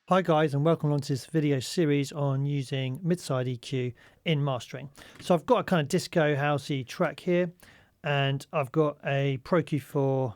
Hi guys, and welcome along to this video series on using mid-side EQ in mastering. So I've got a kind of disco housey track here, and I've got a Pro Q4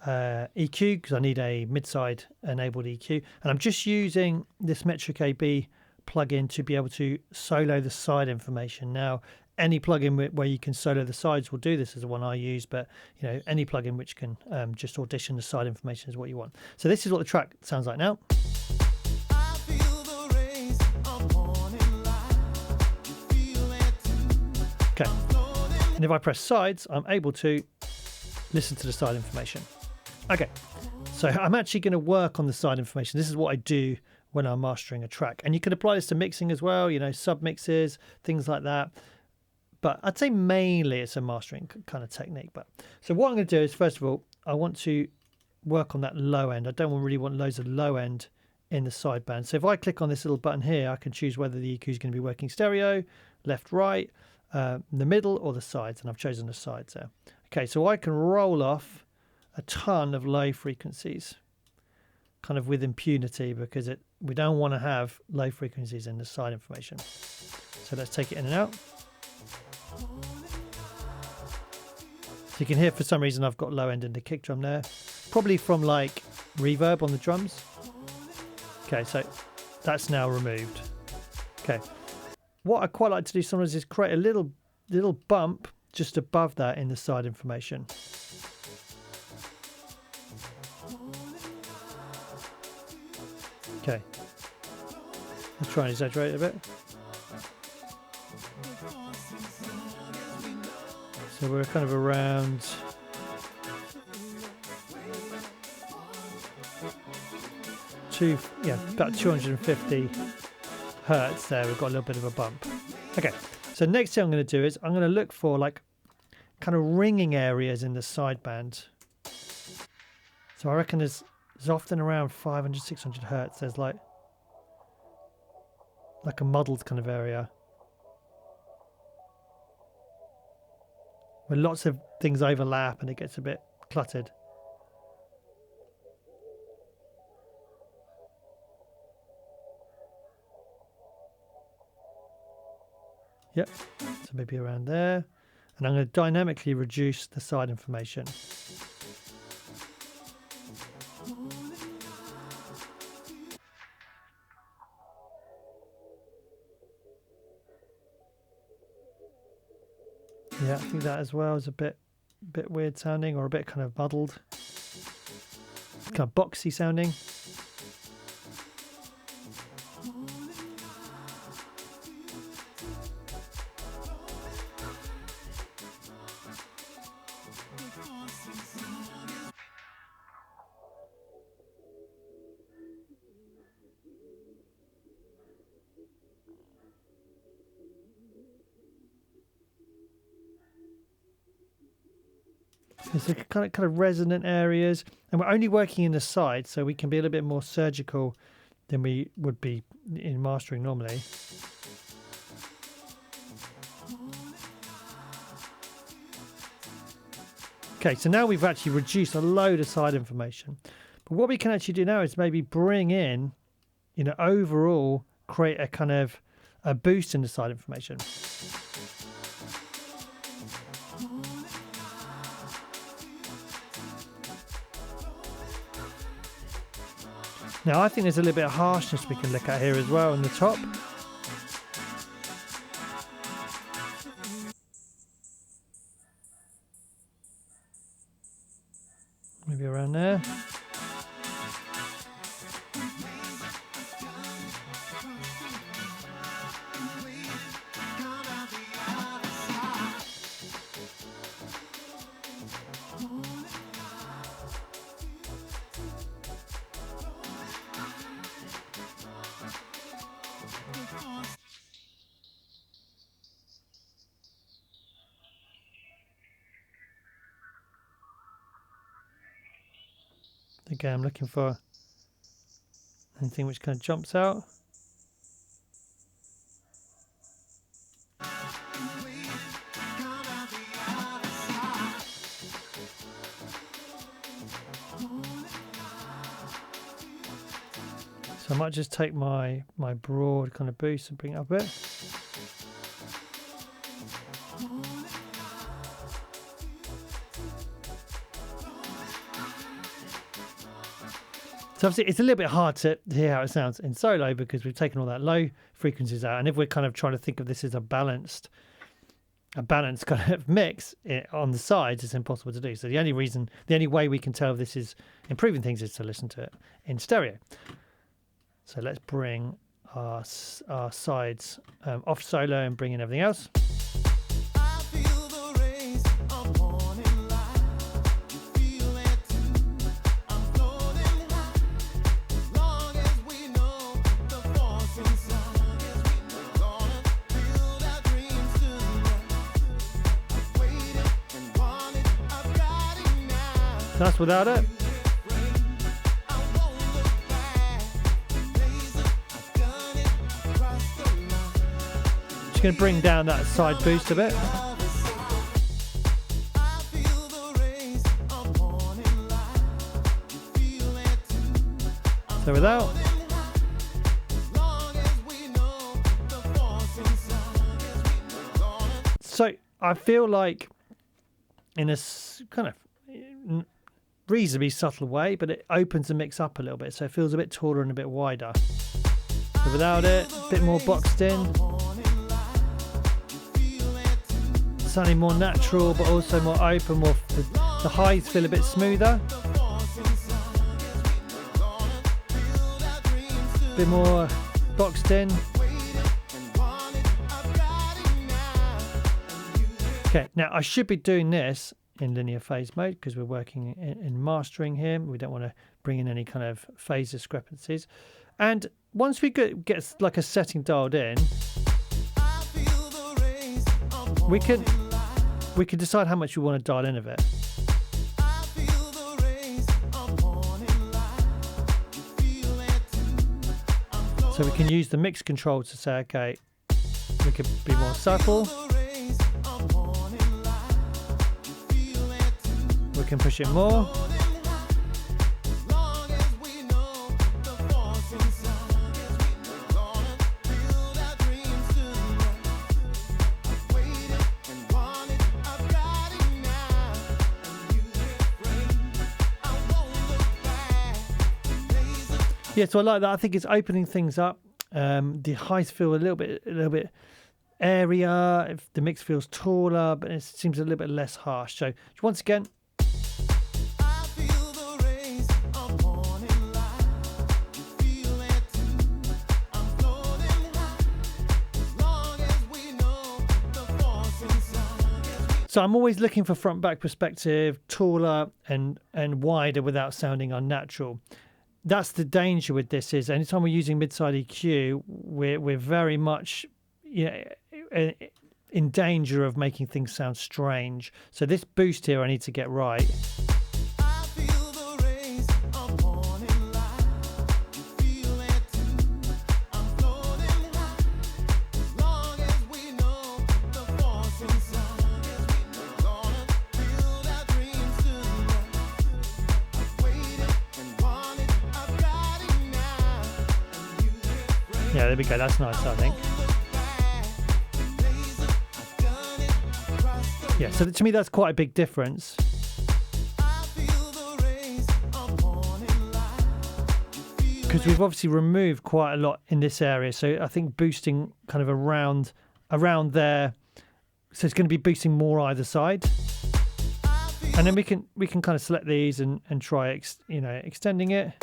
EQ because I need a mid-side enabled EQ, and I'm just using this Metric AB plugin to be able to solo the side information. Now, any plugin where you can solo the sides will do this, is the one I use, but any plugin which can just audition the side information is what you want. So this is what the track sounds like now. Okay, and if I press sides, I'm able to listen to the side information. Okay, so I'm actually going to work on the side information. This is what I do when I'm mastering a track. And you can apply this to mixing as well, sub mixes, things like that. But I'd say mainly it's a mastering kind of technique. So what I'm going to do is, first of all, I want to work on that low end. I don't really want loads of low end in the sideband. So if I click on this little button here, I can choose whether the EQ is going to be working stereo, left, right, the middle, or the sides, and I've chosen the sides there. Okay, so I can roll off a ton of low frequencies kind of with impunity, because we don't want to have low frequencies in the side information. So let's take it in and out. So you can hear, for some reason, I've got low end in the kick drum there, probably from like reverb on the drums. Okay, so that's now removed. Okay, what I quite like to do sometimes is create a little bump just above that in the side information. Okay, let's try and exaggerate a bit. So we're kind of around about 250 hertz there. We've got a little bit of a bump. Okay, so next thing I'm going to do is I'm going to look for like kind of ringing areas in the sideband. So I reckon there's often around 500, 600 hertz. There's like a muddled kind of area where lots of things overlap and it gets a bit cluttered. Yep, so maybe around there. And I'm going to dynamically reduce the side information. Yeah, I think that as well is a bit weird sounding, or a bit kind of muddled. Kind of boxy sounding. There's kind of resonant areas, and we're only working in the side, so we can be a little bit more surgical than we would be in mastering normally. Okay, so now we've actually reduced a load of side information. But what we can actually do now is maybe bring in, overall create a kind of a boost in the side information. Now I think there's a little bit of harshness we can look at here as well in the top. Maybe around there. Again, I'm looking for anything which kind of jumps out. So I might just take my broad kind of boost and bring it up a bit. So obviously it's a little bit hard to hear how it sounds in solo because we've taken all that low frequencies out. And if we're kind of trying to think of this as a balanced kind of mix on the sides, it's impossible to do. So the only way we can tell if this is improving things is to listen to it in stereo. So let's bring our sides off solo and bring in everything else. That's without it. Just going to bring down that side boost a bit. So without. So I feel like in a kind of reasonably subtle way, but it opens the mix up a little bit, so it feels a bit taller and a bit wider. So without it, a bit more boxed in, sounding more natural but also more open, the highs feel a bit smoother, a bit more boxed in. Okay, now I should be doing this in linear phase mode because we're working in mastering here. We don't want to bring in any kind of phase discrepancies. And once we get like a setting dialed in, we can decide how much we want to dial in of it. So we can use the mix control to say, okay, we could be more subtle. We can push it more. Yeah, so I like that. I think it's opening things up. The highs feel a little bit airier. If the mix feels taller, but it seems a little bit less harsh. So once again. So I'm always looking for front-back perspective, taller and wider without sounding unnatural. That's the danger with this, is anytime we're using mid-side EQ, we're very much in danger of making things sound strange. So this boost here I need to get right. Yeah, there we go. That's nice, I think. Yeah, so to me that's quite a big difference. Because we've obviously removed quite a lot in this area. So I think boosting kind of around there. So it's going to be boosting more either side. And then we can kind of select these and try extending it.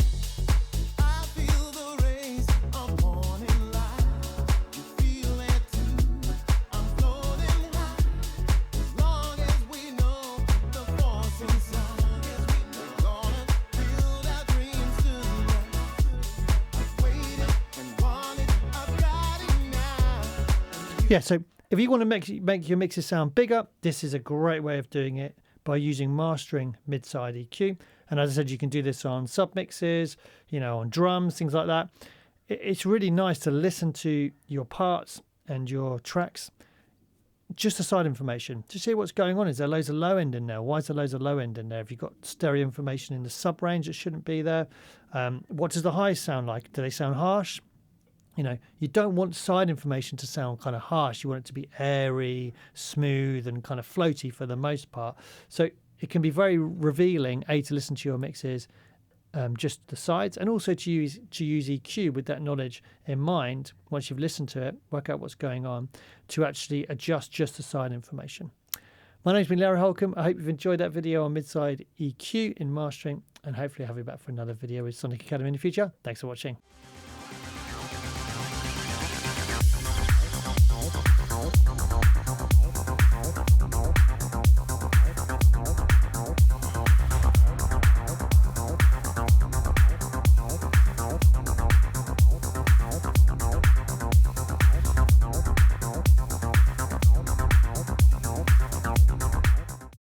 Yeah, so if you want to make your mixes sound bigger, this is a great way of doing it by using mastering mid-side EQ. And as I said, you can do this on submixes, on drums, things like that. It's really nice to listen to your parts and your tracks just the side information to see what's going on. Is there loads of low end in there? Why is there loads of low end in there? Have you got stereo information in the sub range that shouldn't be there? What does the highs sound like? Do they sound harsh? You know, you don't want side information to sound kind of harsh. You want it to be airy, smooth, and kind of floaty for the most part. So it can be very revealing, to listen to your mixes, just the sides, and also to use EQ with that knowledge in mind. Once you've listened to it, work out what's going on, to actually adjust just the side information. My name's been Larry Holcombe. I hope you've enjoyed that video on mid-side EQ in mastering, and hopefully I'll have you back for another video with Sonic Academy in the future. Thanks for watching.